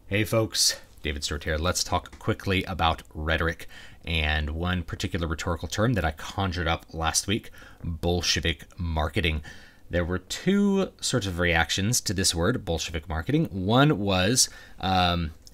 Hey folks, David Stewart here. Let's talk quickly about rhetoric and one particular rhetorical term that I conjured up last week, Bolshevik marketing. There were two sorts of reactions to this word, Bolshevik marketing. One was,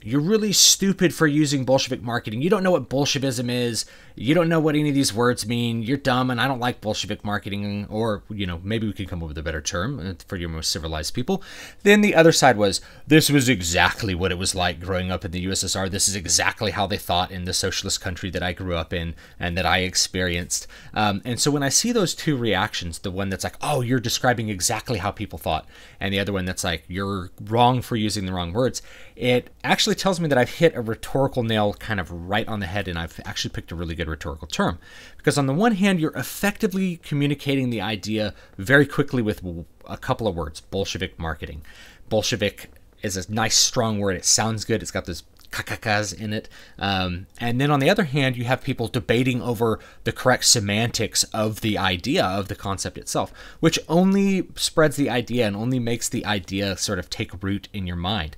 you're really stupid for using Bolshevik marketing. You don't know what Bolshevism is. You don't know what any of these words mean. You're dumb, and I don't like Bolshevik marketing. Or, maybe we could come up with a better term for your most civilized people. Then the other side was, this was exactly what it was like growing up in the USSR. This is exactly how they thought in the socialist country that I grew up in and that I experienced. And so when I see those two reactions, the one that's like, oh, you're describing exactly how people thought, and the other one that's like, you're wrong for using the wrong words, it actually tells me that I've hit a rhetorical nail kind of right on the head, and I've actually picked a really good rhetorical term. Because on the one hand, you're effectively communicating the idea very quickly with a couple of words, Bolshevik marketing. Bolshevik is a nice, strong word. It sounds good. It's got those kakakas in it. And then on the other hand, you have people debating over the correct semantics of the idea, of the concept itself, which only spreads the idea and only makes the idea sort of take root in your mind.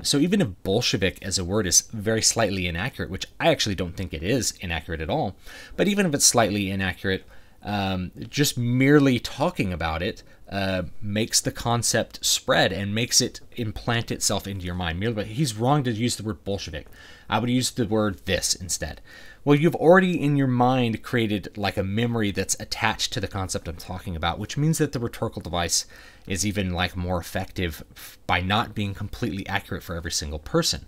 So even if Bolshevik as a word is very slightly inaccurate, which I actually don't think it is inaccurate at all, but even if it's slightly inaccurate, just merely talking about it makes the concept spread and makes it implant itself into your mind. But he's wrong to use the word Bolshevik. I would use the word this instead. Well, you've already in your mind created like a memory that's attached to the concept I'm talking about, which means that the rhetorical device is even like more effective by not being completely accurate for every single person,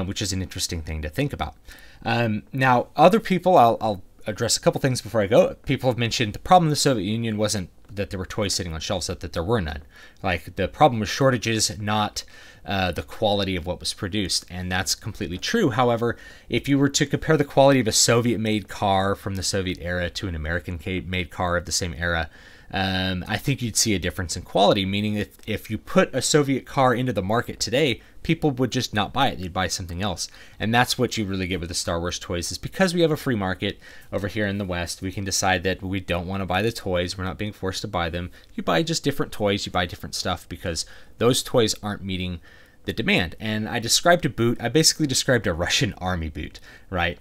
which is an interesting thing to think about. Now, other people, I'll address a couple things before I go. People have mentioned the problem in the Soviet Union wasn't that there were toys sitting on shelves, that there were none. Like, the problem was shortages, not the quality of what was produced. And that's completely true. However, if you were to compare the quality of a Soviet-made car from the Soviet era to an American-made car of the same era, I think you'd see a difference in quality, meaning if you put a Soviet car into the market today, people would just not buy it. They'd buy something else. And that's what you really get with the Star Wars toys, is because we have a free market over here in the West, we can decide that we don't want to buy the toys. We're not being forced to buy them. You buy just different toys. You buy different stuff because those toys aren't meeting the demand. And I described a boot. I basically described a Russian army boot, right?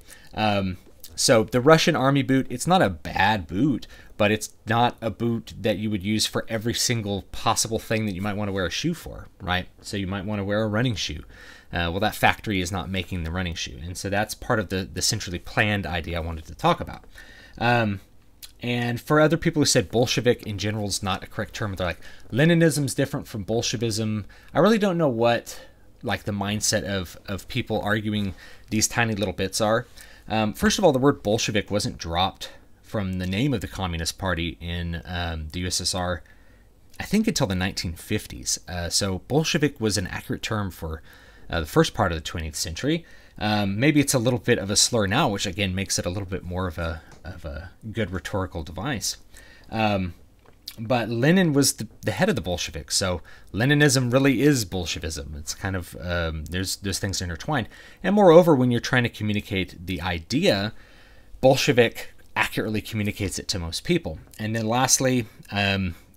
So the Russian army boot, it's not a bad boot, but it's not a boot that you would use for every single possible thing that you might want to wear a shoe for, right? So you might want to wear a running shoe. Well, that factory is not making the running shoe. And so that's part of the centrally planned idea I wanted to talk about. And for other people who said Bolshevik in general is not a correct term, they're like, Leninism is different from Bolshevism. I really don't know what like the mindset of people arguing these tiny little bits are. First of all, the word Bolshevik wasn't dropped from the name of the Communist Party in the USSR, I think, until the 1950s. So Bolshevik was an accurate term for the first part of the 20th century. Maybe it's a little bit of a slur now, which again makes it a little bit more of a good rhetorical device. But Lenin was the head of the Bolsheviks, so Leninism really is Bolshevism. It's kind of, there's things intertwined. And moreover, when you're trying to communicate the idea, Bolshevik accurately communicates it to most people. And then lastly,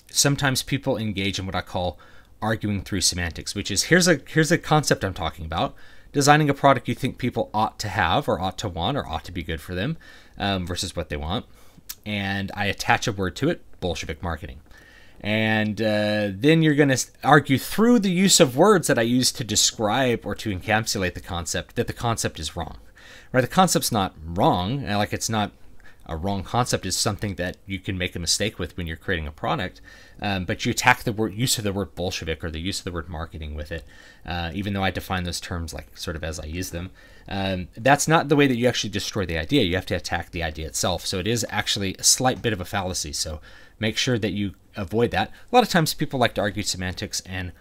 sometimes people engage in what I call arguing through semantics, which is, here's a concept I'm talking about, designing a product you think people ought to have or ought to want or ought to be good for them versus what they want. And I attach a word to it, Bolshevik marketing. And then you're going to argue through the use of words that I use to describe or to encapsulate the concept that the concept is wrong. Right? The concept's not wrong. Like, it's not a wrong concept. Is something that you can make a mistake with when you're creating a product. But you attack the use of the word Bolshevik or the use of the word marketing with it, even though I define those terms like sort of as I use them. That's not the way that you actually destroy the idea. You have to attack the idea itself. So it is actually a slight bit of a fallacy. So make sure that you avoid that. A lot of times people like to argue semantics, and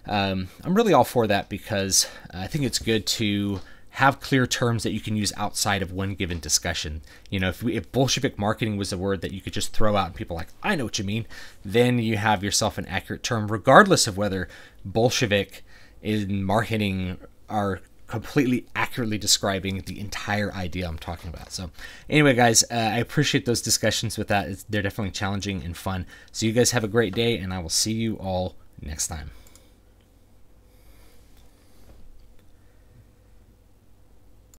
I'm really all for that because I think it's good to have clear terms that you can use outside of one given discussion. If Bolshevik marketing was a word that you could just throw out and people are like, I know what you mean, then you have yourself an accurate term, regardless of whether Bolshevik in marketing are completely accurately describing the entire idea I'm talking about. So anyway, guys, I appreciate those discussions with that. They're definitely challenging and fun. So you guys have a great day, and I will see you all next time.